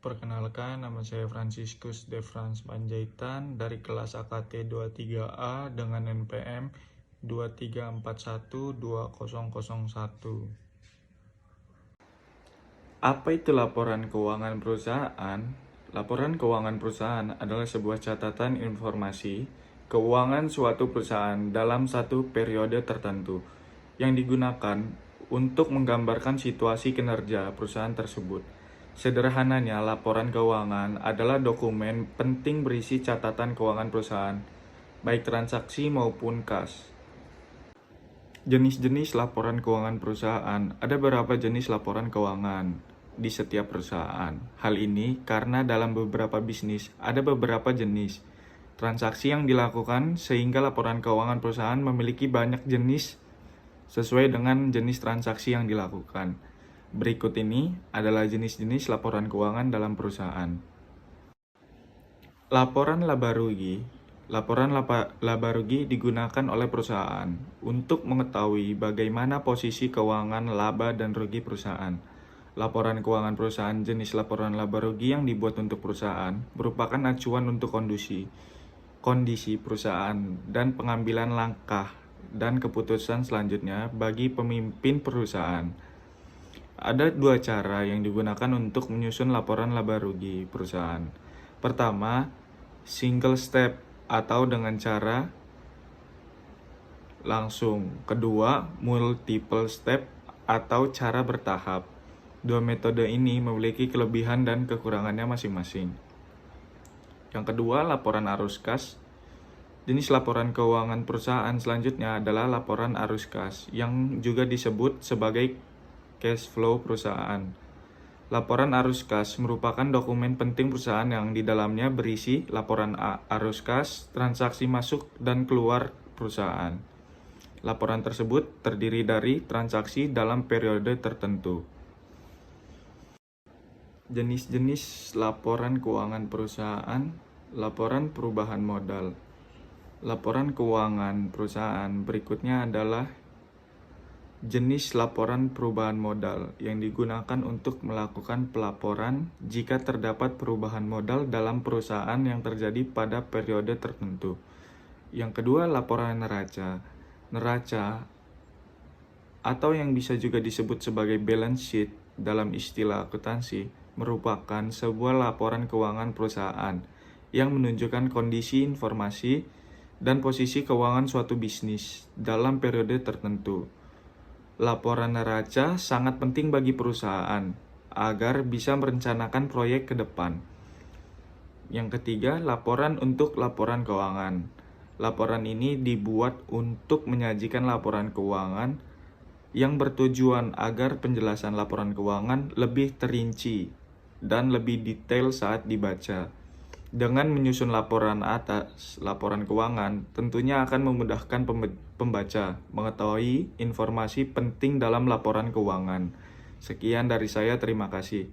Perkenalkan, nama saya Franciscus de Frans Panjaitan dari kelas AKT 23A dengan NPM 23412001. Apa itu laporan keuangan perusahaan? Laporan keuangan perusahaan adalah sebuah catatan informasi keuangan suatu perusahaan dalam satu periode tertentu yang digunakan untuk menggambarkan situasi kinerja perusahaan tersebut. Sederhananya, laporan keuangan adalah dokumen penting berisi catatan keuangan perusahaan, baik transaksi maupun kas. Jenis-jenis laporan keuangan perusahaan. Ada beberapa jenis laporan keuangan di setiap perusahaan. Hal ini karena dalam beberapa bisnis ada beberapa jenis transaksi yang dilakukan sehingga laporan keuangan perusahaan memiliki banyak jenis sesuai dengan jenis transaksi yang dilakukan. Berikut ini adalah jenis-jenis laporan keuangan dalam perusahaan. Laporan laba rugi. Laporan laba rugi digunakan oleh perusahaan untuk mengetahui bagaimana posisi keuangan laba dan rugi perusahaan. Laporan keuangan perusahaan jenis laporan laba rugi yang dibuat untuk perusahaan merupakan acuan untuk kondisi perusahaan dan pengambilan langkah dan keputusan selanjutnya bagi pemimpin perusahaan. Ada dua cara yang digunakan untuk menyusun laporan laba rugi perusahaan. Pertama, single step atau dengan cara langsung. Kedua, multiple step atau cara bertahap. Dua metode ini memiliki kelebihan dan kekurangannya masing-masing. Yang kedua, laporan arus kas. Jenis laporan keuangan perusahaan selanjutnya adalah laporan arus kas, yang juga disebut sebagai cash flow perusahaan. Laporan arus kas merupakan dokumen penting perusahaan yang di dalamnya berisi laporan arus kas, transaksi masuk dan keluar perusahaan. Laporan tersebut terdiri dari transaksi dalam periode tertentu. Jenis-jenis laporan keuangan perusahaan. Laporan perubahan modal. Laporan keuangan perusahaan berikutnya adalah jenis laporan perubahan modal yang digunakan untuk melakukan pelaporan jika terdapat perubahan modal dalam perusahaan yang terjadi pada periode tertentu. Yang kedua, laporan neraca. Neraca atau yang bisa juga disebut sebagai balance sheet dalam istilah akuntansi merupakan sebuah laporan keuangan perusahaan yang menunjukkan kondisi, informasi, dan posisi keuangan suatu bisnis dalam periode tertentu. Laporan neraca sangat penting bagi perusahaan agar bisa merencanakan proyek ke depan. Yang ketiga, laporan untuk laporan keuangan. Laporan ini dibuat untuk menyajikan laporan keuangan yang bertujuan agar penjelasan laporan keuangan lebih terinci dan lebih detail saat dibaca. Dengan menyusun laporan atas laporan keuangan, tentunya akan memudahkan pembaca mengetahui informasi penting dalam laporan keuangan. Sekian dari saya, terima kasih.